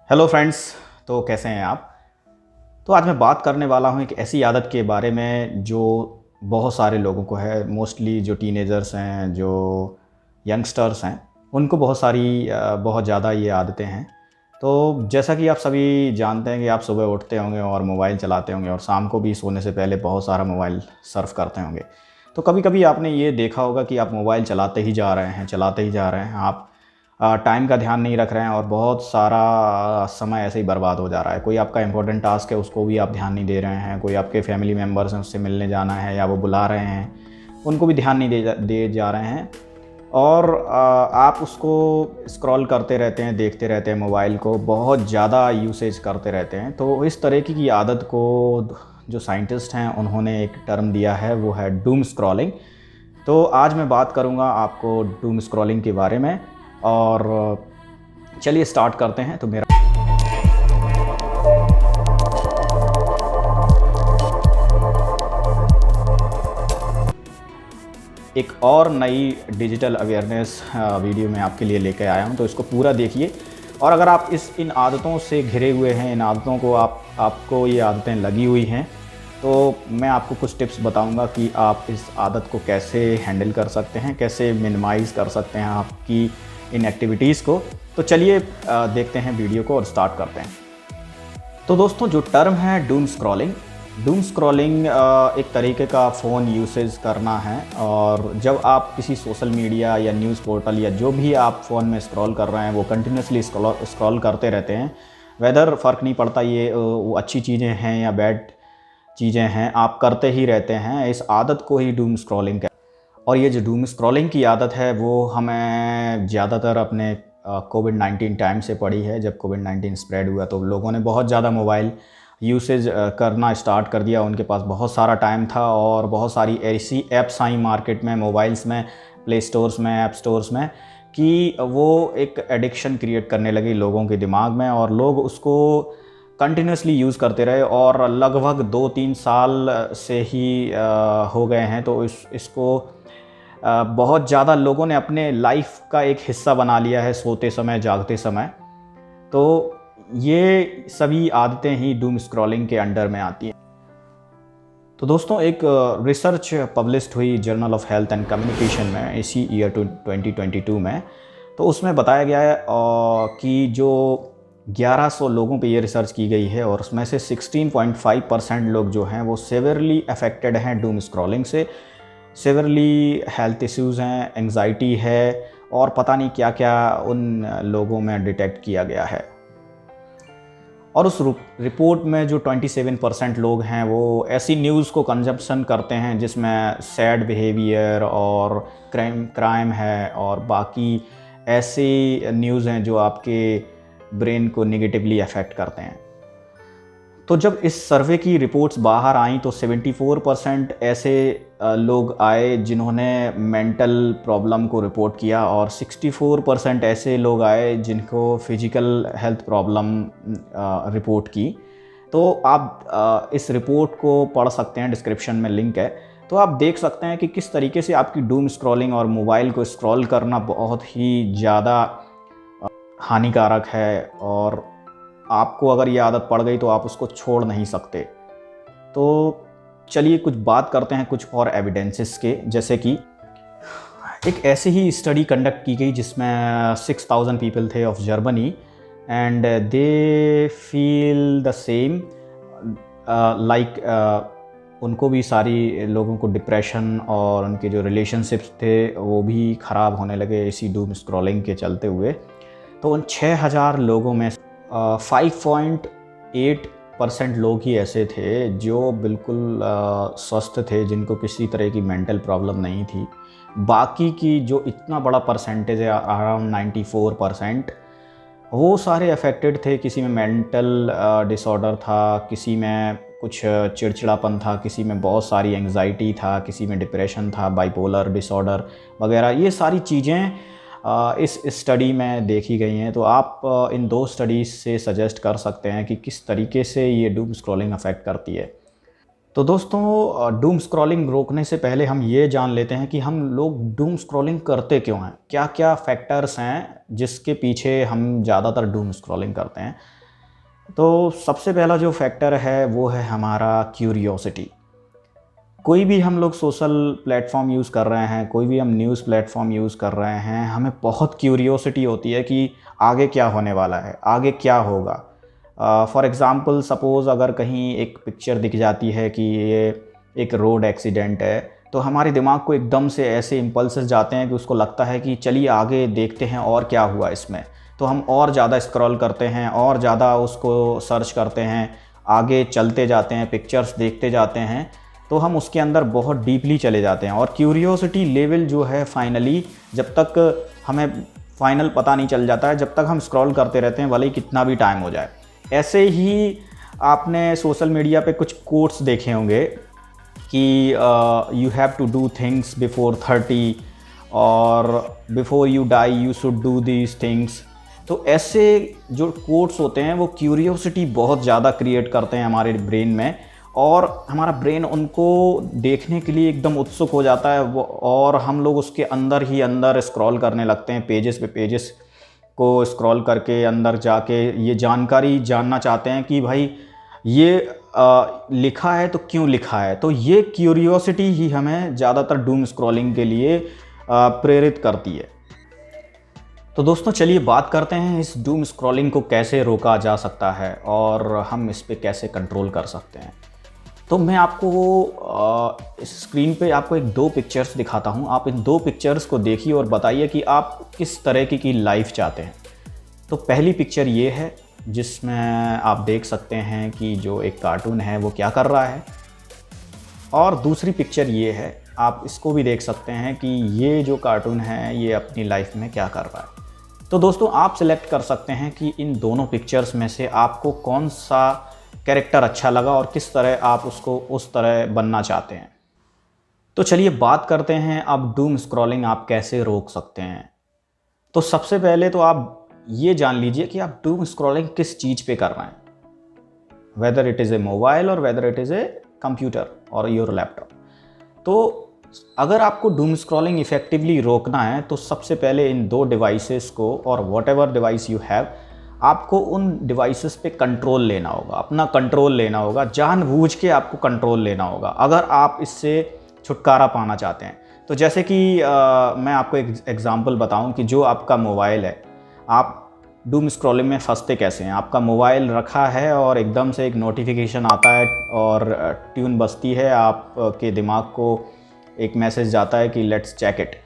Hello friends. तो कैसे हैं आप। तो आज मैं बात करने वाला हूं एक ऐसी आदत के बारे में जो बहुत सारे लोगों को है। मोस्टली जो टीनेजर्स हैं, जो यंगस्टर्स हैं, उनको बहुत ज़्यादा ये आदतें हैं। तो जैसा कि आप सभी जानते हैं कि आप सुबह उठते होंगे और मोबाइल चलाते होंगे और शाम को भी सोने से पहले बहुत सारा मोबाइल सर्फ करते होंगे। तो कभी कभी आपने ये देखा होगा कि आप मोबाइल चलाते ही जा रहे हैं, आप टाइम का ध्यान नहीं रख रहे हैं और बहुत सारा समय ऐसे ही बर्बाद हो जा रहा है। कोई आपका इंपॉर्टेंट टास्क है, उसको भी आप ध्यान नहीं दे रहे हैं। कोई आपके फैमिली मेम्बर्स हैं, उससे मिलने जाना है या वो बुला रहे हैं, उनको भी ध्यान नहीं दे जा रहे हैं। और आप उसको स्क्रॉल करते रहते हैं, देखते रहते हैं, मोबाइल को बहुत ज़्यादा यूसेज करते रहते हैं। तो इस तरह की आदत को जो साइंटिस्ट हैं उन्होंने एक टर्म दिया है, वो है डूम स्क्रॉलिंग। तो आज मैं बात करूंगा आपको डूम स्क्रॉलिंग के बारे में। और चलिए स्टार्ट करते हैं। तो मेरा एक और नई डिजिटल अवेयरनेस वीडियो में आपके लिए लेकर आया हूं, तो इसको पूरा देखिए। और अगर आप इन आदतों से घिरे हुए हैं, इन आदतों को आपको ये आदतें लगी हुई हैं, तो मैं आपको कुछ टिप्स बताऊंगा कि आप इस आदत को कैसे हैंडल कर सकते हैं, कैसे मिनिमाइज़ कर सकते हैं आपकी इन एक्टिविटीज़ को। तो चलिए देखते हैं वीडियो को और स्टार्ट करते हैं। तो दोस्तों, जो टर्म है डूम स्क्रॉलिंग एक तरीके का फ़ोन यूसेज करना है। और जब आप किसी सोशल मीडिया या न्यूज़ पोर्टल या जो भी आप फ़ोन में स्क्रॉल कर रहे हैं, वो कंटिन्यूसली स्क्रॉल करते रहते हैं। वेदर फ़र्क नहीं पड़ता, ये वो अच्छी चीज़ें हैं या बैड चीज़ें हैं, आप करते ही रहते हैं। इस आदत को ही डूम स्क्रॉलिंग कहते हैं। और ये जो डूम स्क्रॉलिंग की आदत है, वो हमें ज़्यादातर अपने कोविड-19 टाइम से पड़ी है। जब कोविड-19 स्प्रेड हुआ तो लोगों ने बहुत ज़्यादा मोबाइल यूसेज करना स्टार्ट कर दिया। उनके पास बहुत सारा टाइम था और बहुत सारी ऐसी ऐप्स आई मार्केट में, मोबाइल्स में, प्ले स्टोर्स में, ऐप स्टोर्स में, कि वो एक एडिक्शन क्रिएट करने लगी लोगों के दिमाग में और लोग उसको कंटिन्यूसली यूज़ करते रहे। और लगभग 2-3 साल से ही हो गए हैं। तो इसको बहुत ज़्यादा लोगों ने अपने लाइफ का एक हिस्सा बना लिया है, सोते समय, जागते समय। तो ये सभी आदतें ही डूम स्क्रॉलिंग के अंडर में आती हैं। तो दोस्तों, एक रिसर्च पब्लिश्ड हुई journal of health and communication में इसी ईयर 2022 में। तो उसमें बताया गया है कि जो 1100 लोगों पे ये रिसर्च की गई है और उसमें से 16.5% लोग जो हैं वो सेवरली अफेक्टेड हैं डूम स्क्रॉलिंग से। सेवरली हेल्थ इश्यूज़ हैं, एंग्जाइटी है और पता नहीं क्या क्या उन लोगों में डिटेक्ट किया गया है। और उस रिपोर्ट में जो 27% लोग हैं वो ऐसी न्यूज़ को कंजप्शन करते हैं जिसमें सैड बिहेवियर और क्राइम है और बाकी ऐसी न्यूज़ हैं जो आपके ब्रेन को नेगेटिवली अफेक्ट करते हैं। तो जब इस सर्वे की रिपोर्ट्स बाहर आईं तो 74% ऐसे लोग आए जिन्होंने मेंटल प्रॉब्लम को रिपोर्ट किया और 64% ऐसे लोग आए जिनको फिजिकल हेल्थ प्रॉब्लम रिपोर्ट की। तो आप इस रिपोर्ट को पढ़ सकते हैं, डिस्क्रिप्शन में लिंक है। तो आप देख सकते हैं कि किस तरीके से आपकी डूम स्क्रॉलिंग और मोबाइल को स्क्रॉल करना बहुत ही ज़्यादा हानिकारक है। और आपको अगर ये आदत पड़ गई तो आप उसको छोड़ नहीं सकते। तो चलिए कुछ बात करते हैं कुछ और एविडेंसेस के। जैसे कि एक ऐसी ही स्टडी कंडक्ट की गई जिसमें 6000 पीपल थे of Germany and they feel the same like उनको भी सारी लोगों को डिप्रेशन और उनके जो रिलेशनशिप्स थे वो भी ख़राब होने लगे इसी डूम स्क्रॉलिंग के चलते हुए। तो उन 6000 लोगों में 5.8% लोग ही ऐसे थे जो बिल्कुल स्वस्थ थे, जिनको किसी तरह की मेंटल प्रॉब्लम नहीं थी। बाकी की जो इतना बड़ा परसेंटेज है, अराउंड 94%, वो सारे अफेक्टेड थे। किसी में मेंटल डिसऑर्डर था, किसी में कुछ चिड़चिड़ापन था, किसी में बहुत सारी एंग्जाइटी था, किसी में डिप्रेशन था, बाइपोलर डिसऑर्डर वगैरह। ये सारी चीज़ें इस स्टडी में देखी गई हैं। तो आप इन 2 स्टडीज़ से सजेस्ट कर सकते हैं कि किस तरीके से ये डूम स्क्रॉलिंग अफेक्ट करती है। तो दोस्तों, डूम स्क्रॉलिंग रोकने से पहले हम ये जान लेते हैं कि हम लोग डूम स्क्रॉलिंग करते क्यों हैं, क्या क्या फैक्टर्स हैं जिसके पीछे हम ज़्यादातर डूम स्क्रॉलिंग करते हैं। तो सबसे पहला जो फैक्टर है वो है हमारा क्यूरियोसिटी। कोई भी हम लोग सोशल प्लेटफॉर्म यूज़ कर रहे हैं, कोई भी हम न्यूज़ प्लेटफॉर्म यूज़ कर रहे हैं, हमें बहुत क्यूरियोसिटी होती है कि आगे क्या होने वाला है, आगे क्या होगा। फॉर एग्ज़ाम्पल सपोज़ अगर कहीं एक पिक्चर दिख जाती है कि ये एक रोड एक्सीडेंट है, तो हमारे दिमाग को एकदम से ऐसे इम्पल्सेस जाते हैं कि उसको लगता है कि चलिए आगे देखते हैं और क्या हुआ इसमें। तो हम और ज़्यादा स्क्रॉल करते हैं और ज़्यादा उसको सर्च करते हैं, आगे चलते जाते हैं, पिक्चर्स देखते जाते हैं, तो हम उसके अंदर बहुत डीपली चले जाते हैं। और क्यूरियोसिटी लेवल जो है फाइनली, जब तक हमें फाइनल पता नहीं चल जाता है, जब तक हम स्क्रॉल करते रहते हैं भले ही कितना भी टाइम हो जाए। ऐसे ही आपने सोशल मीडिया पे कुछ कोट्स देखे होंगे कि you have to do things before 30 और before you die you should do these things. तो ऐसे जो कोट्स होते हैं वो क्यूरियोसिटी बहुत ज़्यादा क्रिएट करते हैं हमारे ब्रेन में, और हमारा ब्रेन उनको देखने के लिए एकदम उत्सुक हो जाता है और हम लोग उसके अंदर ही अंदर स्क्रॉल करने लगते हैं, पेजेस पे पेजेस को स्क्रॉल करके अंदर जाके ये जानकारी जानना चाहते हैं कि भाई ये लिखा है तो क्यों लिखा है। तो ये क्यूरियोसिटी ही हमें ज़्यादातर डूम स्क्रॉलिंग के लिए प्रेरित करती है। तो दोस्तों चलिए बात करते हैं इस डूम स्क्रॉलिंग को कैसे रोका जा सकता है और हम इस पे कैसे कंट्रोल कर सकते हैं। तो मैं आपको इस स्क्रीन पे आपको एक 2 पिक्चर्स दिखाता हूँ। आप इन 2 पिक्चर्स को देखिए और बताइए कि आप किस तरह की लाइफ चाहते हैं। तो पहली पिक्चर ये है जिसमें आप देख सकते हैं कि जो एक कार्टून है वो क्या कर रहा है, और दूसरी पिक्चर ये है, आप इसको भी देख सकते हैं कि ये जो कार्टून है ये अपनी लाइफ में क्या कर रहा है। तो दोस्तों आप सिलेक्ट कर सकते हैं कि इन दोनों पिक्चर्स में से आपको कौन सा कैरेक्टर अच्छा लगा और किस तरह आप उसको उस तरह बनना चाहते हैं। तो चलिए बात करते हैं अब डूम स्क्रॉलिंग आप कैसे रोक सकते हैं। तो सबसे पहले तो आप ये जान लीजिए कि आप डूम स्क्रॉलिंग किस चीज़ पे कर रहे हैं, whether it is a mobile और whether it is a computer और योर लैपटॉप। तो अगर आपको डूम स्क्रॉलिंग इफ़ेक्टिवली रोकना है तो सबसे पहले इन 2 डिवाइसेस को, और what ever device you have, आपको उन डिवाइसेस पे कंट्रोल लेना होगा, अपना कंट्रोल लेना होगा, जानबूझ के आपको कंट्रोल लेना होगा अगर आप इससे छुटकारा पाना चाहते हैं। तो जैसे कि मैं आपको एक एग्ज़ाम्पल बताऊं कि जो आपका मोबाइल है, आप डूम स्क्रॉलिंग में फंसते कैसे हैं। आपका मोबाइल रखा है और एकदम से एक नोटिफिकेशन आता है और ट्यून बजती है, आपके दिमाग को एक मैसेज जाता है कि लेट्स चेक इट।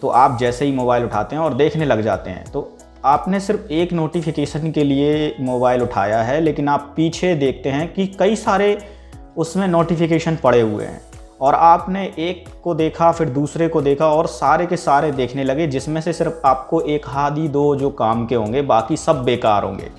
तो आप जैसे ही मोबाइल उठाते हैं और देखने लग जाते हैं, तो आपने सिर्फ एक नोटिफिकेशन के लिए मोबाइल उठाया है, लेकिन आप पीछे देखते हैं कि कई सारे उसमें नोटिफिकेशन पड़े हुए हैं, और आपने एक को देखा फिर दूसरे को देखा और सारे के सारे देखने लगे, जिसमें से सिर्फ आपको 1 आधी 2 जो काम के होंगे, बाकी सब बेकार होंगे।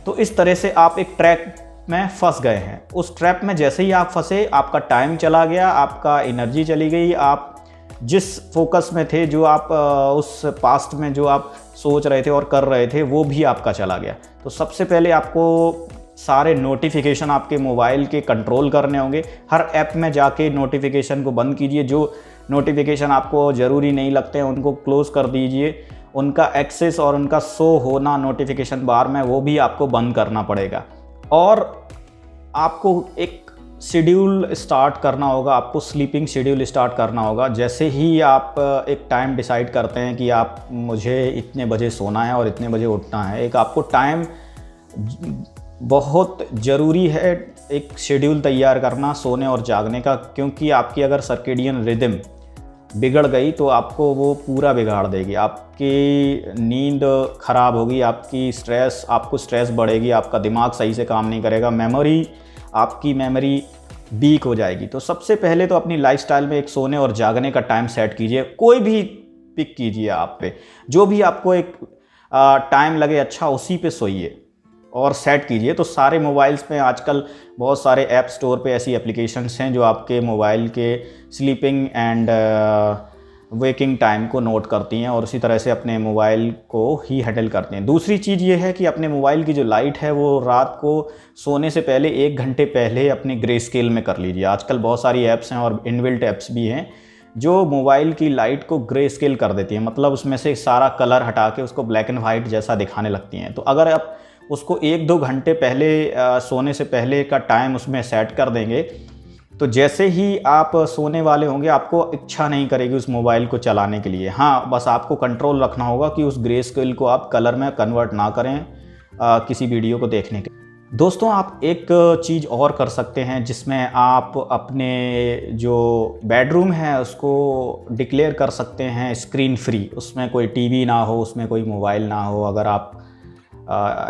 तो इस तरह से आप एक ट्रैक में फंस गए हैं। उस ट्रैप में जैसे ही आप फंसे, आपका टाइम चला गया, आपका एनर्जी चली गई, आप जिस फोकस में थे, जो आप उस पास्ट में जो आप सोच रहे थे और कर रहे थे, वो भी आपका चला गया। तो सबसे पहले आपको सारे नोटिफिकेशन आपके मोबाइल के कंट्रोल करने होंगे। हर ऐप में जाके नोटिफिकेशन को बंद कीजिए, जो नोटिफिकेशन आपको ज़रूरी नहीं लगते हैं उनको क्लोज़ कर दीजिए। उनका एक्सेस और उनका शो होना नोटिफिकेशन बार में, वो भी आपको बंद करना पड़ेगा। और आपको एक शेड्यूल स्टार्ट करना होगा, आपको स्लीपिंग शेड्यूल स्टार्ट करना होगा। जैसे ही आप एक टाइम डिसाइड करते हैं कि आप मुझे इतने बजे सोना है और इतने बजे उठना है, एक आपको टाइम बहुत ज़रूरी है, एक शेड्यूल तैयार करना सोने और जागने का, क्योंकि आपकी अगर सर्केडियन रिदम बिगड़ गई तो आपको वो पूरा बिगाड़ देगी। आपकी नींद ख़राब होगी, आपको स्ट्रेस बढ़ेगी, आपका दिमाग सही से काम नहीं करेगा, आपकी मेमोरी वीक हो जाएगी। तो सबसे पहले तो अपनी लाइफस्टाइल में एक सोने और जागने का टाइम सेट कीजिए। कोई भी पिक कीजिए आप पे, जो भी आपको एक टाइम लगे अच्छा, उसी पे सोइए और सेट कीजिए। तो सारे मोबाइल्स में आजकल बहुत सारे ऐप स्टोर पे ऐसी एप्लीकेशंस हैं जो आपके मोबाइल के स्लीपिंग एंड वेकिंग टाइम को नोट करती हैं और उसी तरह से अपने मोबाइल को ही हैंडल करते हैं। दूसरी चीज़ ये है कि अपने मोबाइल की जो लाइट है वो रात को सोने से पहले 1 घंटे पहले अपने ग्रे स्केल में कर लीजिए। आजकल बहुत सारी ऐप्स हैं और इनबिल्ट ऐप्स भी हैं जो मोबाइल की लाइट को ग्रे स्केल कर देती हैं, मतलब उसमें से सारा कलर हटा के उसको ब्लैक एंड वाइट जैसा दिखाने लगती हैं। तो अगर आप उसको 1-2 घंटे पहले सोने से पहले का टाइम उसमें सेट कर देंगे, तो जैसे ही आप सोने वाले होंगे आपको इच्छा नहीं करेगी उस मोबाइल को चलाने के लिए। हाँ, बस आपको कंट्रोल रखना होगा कि उस ग्रे स्केल को आप कलर में कन्वर्ट ना करें किसी वीडियो को देखने के। दोस्तों, आप एक चीज़ और कर सकते हैं जिसमें आप अपने जो बेडरूम है उसको डिक्लेयर कर सकते हैं स्क्रीन फ्री। उसमें कोई टीवी ना हो, उसमें कोई मोबाइल ना हो। अगर आप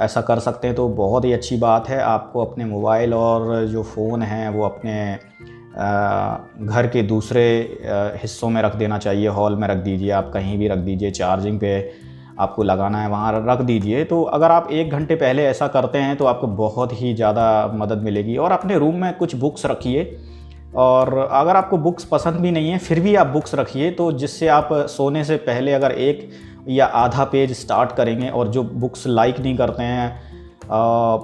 ऐसा कर सकते हैं तो बहुत ही अच्छी बात है। आपको अपने मोबाइल और जो फ़ोन है वो अपने घर के दूसरे हिस्सों में रख देना चाहिए। हॉल में रख दीजिए, आप कहीं भी रख दीजिए, चार्जिंग पे आपको लगाना है वहाँ रख दीजिए। तो अगर आप 1 घंटे पहले ऐसा करते हैं तो आपको बहुत ही ज़्यादा मदद मिलेगी। और अपने रूम में कुछ बुक्स रखिए, और अगर आपको बुक्स पसंद भी नहीं है फिर भी आप बुक्स रखिए, तो जिससे आप सोने से पहले अगर 1 या आधा पेज स्टार्ट करेंगे, और जो बुक्स लाइक नहीं करते हैं,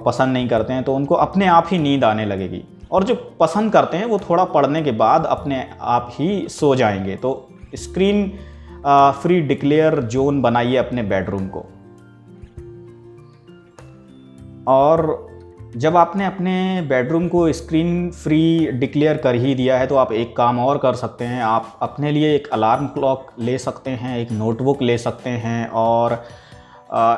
पसंद नहीं करते हैं, तो उनको अपने आप ही नींद आने लगेगी। और जो पसंद करते हैं वो थोड़ा पढ़ने के बाद अपने आप ही सो जाएंगे। तो स्क्रीन फ्री डिक्लेयर जोन बनाइए अपने बेडरूम को। और जब आपने अपने बेडरूम को स्क्रीन फ्री डिक्लेयर कर ही दिया है तो आप एक काम और कर सकते हैं। आप अपने लिए एक अलार्म क्लॉक ले सकते हैं, एक नोटबुक ले सकते हैं, और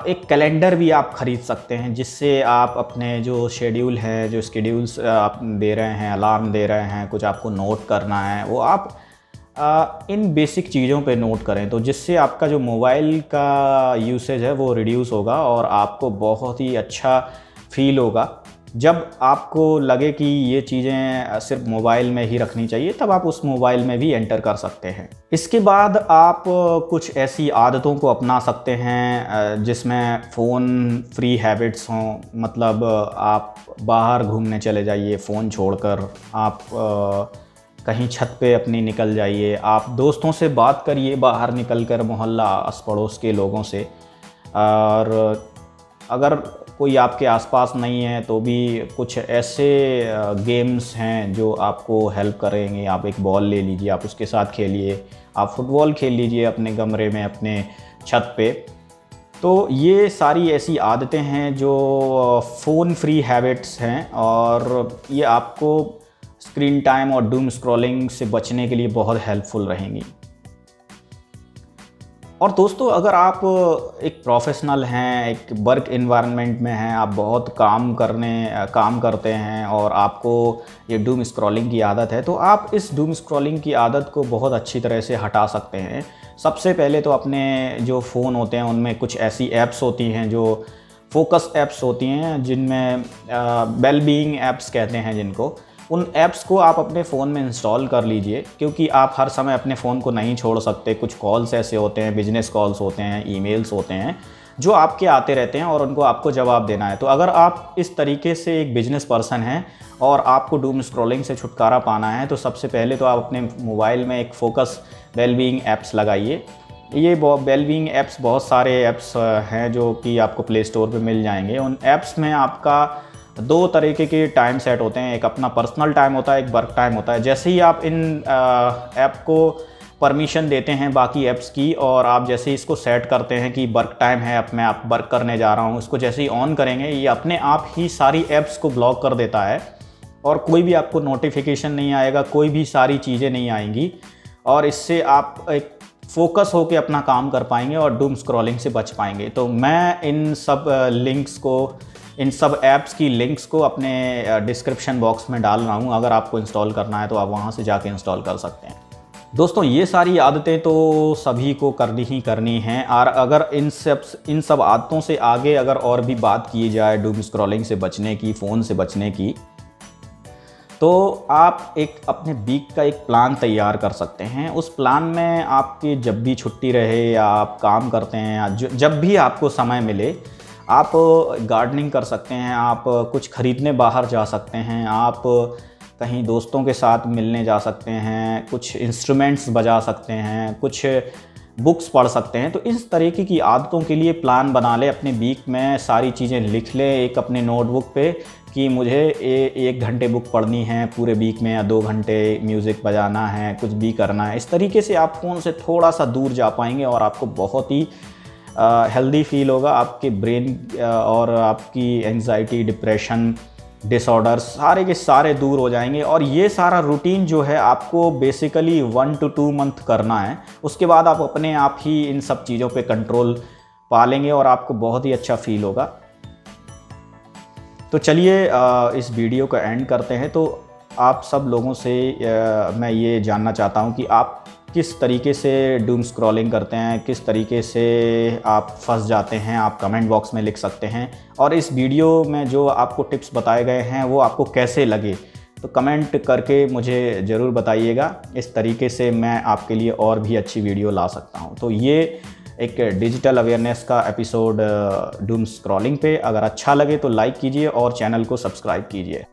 एक कैलेंडर भी आप ख़रीद सकते हैं, जिससे आप अपने जो शेड्यूल है, जो स्केड्यूल्स आप दे रहे हैं, अलार्म दे रहे हैं, कुछ आपको नोट करना है, वो आप इन बेसिक चीज़ों पे नोट करें। तो जिससे आपका जो मोबाइल का यूसेज है वो रिड्यूस होगा और आपको बहुत ही अच्छा फील होगा। जब आपको लगे कि ये चीज़ें सिर्फ मोबाइल में ही रखनी चाहिए, तब आप उस मोबाइल में भी एंटर कर सकते हैं। इसके बाद आप कुछ ऐसी आदतों को अपना सकते हैं जिसमें फ़ोन फ्री हैबिट्स हों। मतलब आप बाहर घूमने चले जाइए फ़ोन छोड़कर, आप कहीं छत पे अपनी निकल जाइए, आप दोस्तों से बात करिए बाहर निकल कर, मोहल्ला आस पड़ोस के लोगों से। और अगर कोई आपके आसपास नहीं है तो भी कुछ ऐसे गेम्स हैं जो आपको हेल्प करेंगे। आप एक बॉल ले लीजिए, आप उसके साथ खेलिए, आप फुटबॉल खेल लीजिए अपने कमरे में, अपने छत पे। तो ये सारी ऐसी आदतें हैं जो फ़ोन फ्री हैबिट्स हैं, और ये आपको स्क्रीन टाइम और डूम स्क्रॉलिंग से बचने के लिए बहुत हेल्पफुल रहेंगी। और दोस्तों, अगर आप एक प्रोफेशनल हैं, एक वर्क एनवायरनमेंट में हैं, आप बहुत काम करते हैं और आपको ये डूम स्क्रॉलिंग की आदत है, तो आप इस डूम स्क्रॉलिंग की आदत को बहुत अच्छी तरह से हटा सकते हैं। सबसे पहले तो अपने जो फ़ोन होते हैं उनमें कुछ ऐसी ऐप्स होती हैं जो फोकस ऐप्स होती हैं, जिनमें वेल बीइंग ऐप्स कहते हैं जिनको। उन ऐप्स को आप अपने फ़ोन में इंस्टॉल कर लीजिए, क्योंकि आप हर समय अपने फ़ोन को नहीं छोड़ सकते। कुछ कॉल्स ऐसे होते हैं, बिजनेस कॉल्स होते हैं, ईमेल्स होते हैं जो आपके आते रहते हैं और उनको आपको जवाब देना है। तो अगर आप इस तरीके से एक बिजनेस पर्सन हैं और आपको डूम स्क्रॉलिंग से छुटकारा पाना है, तो सबसे पहले तो आप अपने मोबाइल में एक फोकस वेलबीइंग ऐप्स लगाइए। ये वेलबीइंग ऐप्स, बहुत सारे ऐप्स हैं जो कि आपको प्ले स्टोर पे मिल जाएंगे। उन ऐप्स में आपका 2 तरीके के टाइम सेट होते हैं, एक अपना पर्सनल टाइम होता है, एक वर्क टाइम होता है। जैसे ही आप इन ऐप को परमिशन देते हैं बाकी ऐप्स की, और आप जैसे ही इसको सेट करते हैं कि वर्क टाइम है, अब मैं आप वर्क करने जा रहा हूँ, इसको जैसे ही ऑन करेंगे ये अपने आप ही सारी ऐप्स को ब्लॉक कर देता है और कोई भी आपको नोटिफिकेशन नहीं आएगा, कोई भी सारी चीज़ें नहीं आएंगी, और इससे आप एक फोकस होकर अपना काम कर पाएंगे और डूम स्क्रॉलिंग से बच पाएंगे। तो मैं इन सब ऐप्स की लिंक्स को अपने डिस्क्रिप्शन बॉक्स में डाल रहा हूँ। अगर आपको इंस्टॉल करना है तो आप वहाँ से जाके इंस्टॉल कर सकते हैं। दोस्तों, ये सारी आदतें तो सभी को करनी ही करनी हैं, और अगर इन सब आदतों से आगे अगर और भी बात की जाए डूम स्क्रॉलिंग से बचने की, फ़ोन से बचने की, तो आप एक अपने वीक का एक प्लान तैयार कर सकते हैं। उस प्लान में आपकी जब भी छुट्टी रहे या आप काम करते हैं या जब भी आपको समय मिले, आप गार्डनिंग कर सकते हैं, आप कुछ ख़रीदने बाहर जा सकते हैं, आप कहीं दोस्तों के साथ मिलने जा सकते हैं, कुछ इंस्ट्रूमेंट्स बजा सकते हैं, कुछ बुक्स पढ़ सकते हैं। तो इस तरीके की आदतों के लिए प्लान बना ले, अपने वीक में सारी चीज़ें लिख ले एक अपने नोटबुक पे कि मुझे 1 घंटे बुक पढ़नी है पूरे वीक में, या 2 घंटे म्यूज़िक बजाना है, कुछ भी करना है। इस तरीके से आप फ़ोन से थोड़ा सा दूर जा पाएंगे और आपको बहुत ही हेल्दी फील होगा, आपके ब्रेन और आपकी एंजाइटी, डिप्रेशन, डिसऑर्डर सारे के सारे दूर हो जाएंगे। और ये सारा रूटीन जो है आपको बेसिकली 1 to 2 मंथ करना है। उसके बाद आप अपने आप ही इन सब चीज़ों पे कंट्रोल पा लेंगे और आपको बहुत ही अच्छा फील होगा। तो चलिए इस वीडियो को एंड करते हैं। तो आप सब लोगों से मैं ये जानना चाहता हूँ कि आप किस तरीके से डूम स्क्रॉलिंग करते हैं, किस तरीके से आप फंस जाते हैं। आप कमेंट बॉक्स में लिख सकते हैं। और इस वीडियो में जो आपको टिप्स बताए गए हैं वो आपको कैसे लगे, तो कमेंट करके मुझे ज़रूर बताइएगा। इस तरीके से मैं आपके लिए और भी अच्छी वीडियो ला सकता हूँ। तो ये एक डिजिटल अवेयरनेस का एपिसोड डूम स्क्रॉलिंग पे। अगर अच्छा लगे तो लाइक कीजिए और चैनल को सब्सक्राइब कीजिए।